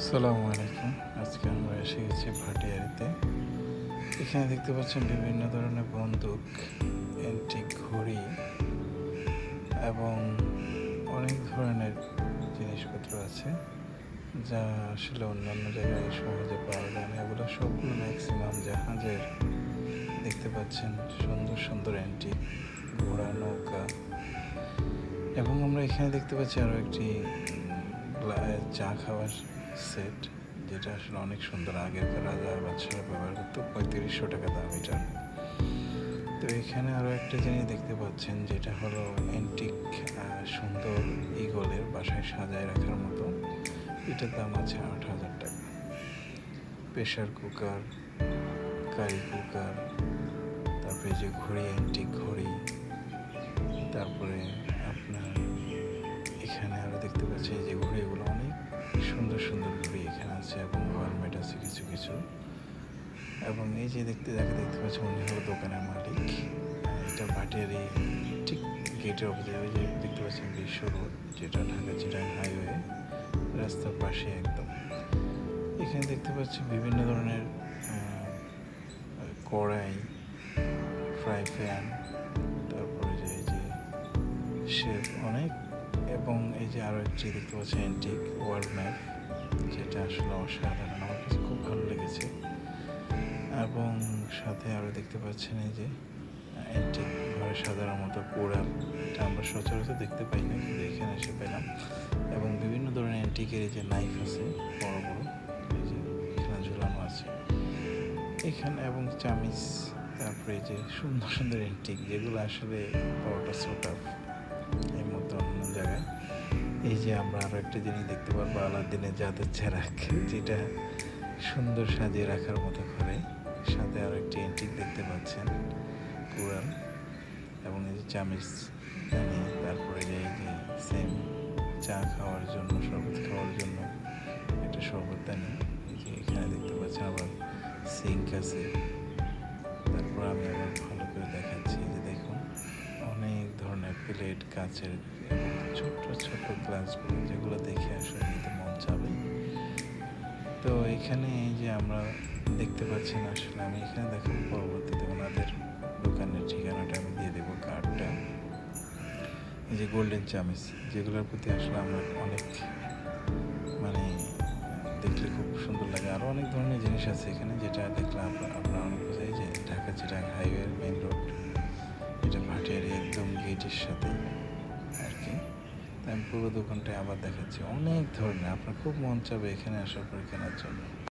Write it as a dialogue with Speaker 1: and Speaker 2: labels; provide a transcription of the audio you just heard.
Speaker 1: আসসালামু আলাইকুম। আজকে আমরা এসে গেছি ভাটিয়ারিতে। এখানে দেখতে পাচ্ছেন বিভিন্ন ধরনের বন্দুক, অ্যান্টিক ঘড়ি এবং অনেক ধরনের জিনিসপত্র আছে যা আসলে অন্যান্য জায়গায় সহজে পাওয়া যায় না। এগুলো সবগুলো ম্যাক্সিমাম জাহাজের। দেখতে পাচ্ছেন সুন্দর সুন্দর অ্যান্টিক ঘোড়া, নৌকা। এবং আমরা এখানে দেখতে পাচ্ছি আরও একটি চা খাওয়ার সেট, যেটা আসলে অনেক সুন্দর। আগেরকার রাজা বাদশারা ব্যবহার করতো। 3500 টাকা দাম এটার। তো এখানে আরও একটা জিনিস দেখতে পাচ্ছেন, যেটা হলো অ্যান্টিক সুন্দর ইগলের বাসায় সাজায় রাখার মতো। এটার দাম আছে 8000 টাকা। প্রেশার কুকার, কারি কুকার, তারপরে যে ঘড়ি, অ্যান্টিক ঘড়ি, তারপরে আপনার এখানে আরও দেখতে পাচ্ছি যে ঘড়িগুলো অনেক সুন্দর সুন্দর ঘড়ি এখানে আছে এবং ওয়ালমেট আছে কিছু কিছু। এবং এই যে দেখতে পাচ্ছি উনি হলো দোকানের মালিক। এটা ভাটিয়ারি ঠিক গেটের অপোজিট। ওই যে দেখতে পাচ্ছেন বিশ্ব রোড, যেটা ঢাকা চিটাগাং হাইওয়ে, রাস্তার পাশে একদম। এখানে দেখতে পাচ্ছি বিভিন্ন ধরনের কড়াই, ফ্রাই প্যান, তারপরে যে এই যে শেফ অনেক। এবং এই যে আরও একটি দেখতে পাচ্ছি অ্যান্টিক ওয়ার্ল্ড ম্যাপ, যেটা আসলে অসাধারণ, আমার কাছে খুব ভালো লেগেছে। এবং সাথে আরও দেখতে পাচ্ছেন এই যে অ্যান্টিক ঘরে সাজানোর মতো কোড়াল, এটা আমরা সচরাচর দেখতে পাই না, কিন্তু এখানে এসে পেলাম। এবং বিভিন্ন ধরনের অ্যান্টিকের এই যে নাইফ আছে বড় বড়, এই যে এখানে ঝুলানো আছে এখানে, এবং চামিচ। তারপরে এই যে সুন্দর সুন্দর অ্যান্টিক, যেগুলো আসলে পাওয়াটা সোটাফ এই মতো অন্য জায়গায়। এই যে আমরা আরও একটা জিনিস দেখতে পারবো, আলাদিনের জাদুর চেরাক, যেটা সুন্দর সাজিয়ে রাখার মতো ঘরে। সাথে আরও একটি অ্যান্টিক দেখতে পাচ্ছেন, কুড়াল, এবং এই যে চামিচ দানি। তারপরে যে এই যে সেম চা খাওয়ার জন্য, শরবত খাওয়ার জন্য একটা শরবত দানি। এই যে এখানে দেখতে পাচ্ছেন আবার সিঙ্ক আছে। তারপর আমি আবার ভালো করে দেখাচ্ছি, যে দেখুন অনেক ধরনের প্লেট, কাচের এবং ছোট্ট ছোট্ট গ্লাসগুলো, যেগুলো দেখে আসলে নিতে মন চাবে। তো এখানে এই যে আমরা দেখতে পাচ্ছেন, আসলে আমি এখানে দেখাবো পরবর্তীতে ওনাদের দোকানের ঠিকানাটা আমি দিয়ে দেবো, কার্ডটা। এই যে গোল্ডেন চামিচ, যেগুলোর প্রতি আসলে আমরা অনেক দেখলে খুব সুন্দর লাগে। আরও অনেক ধরনের জিনিস আছে এখানে, যেটা দেখলে আপনারা অনেক বোঝাই যে ঢাকা চিটাগাং হাইওয়ের মেন রোড, এটা ভাটিয়ারি একদম গেটের সাথে আর কি। আমি পুরো দোকানটায় আবার দেখাচ্ছি, অনেক ধরনের। আপনার খুব মন চাবে এখানে আসার পর কেনার জন্য।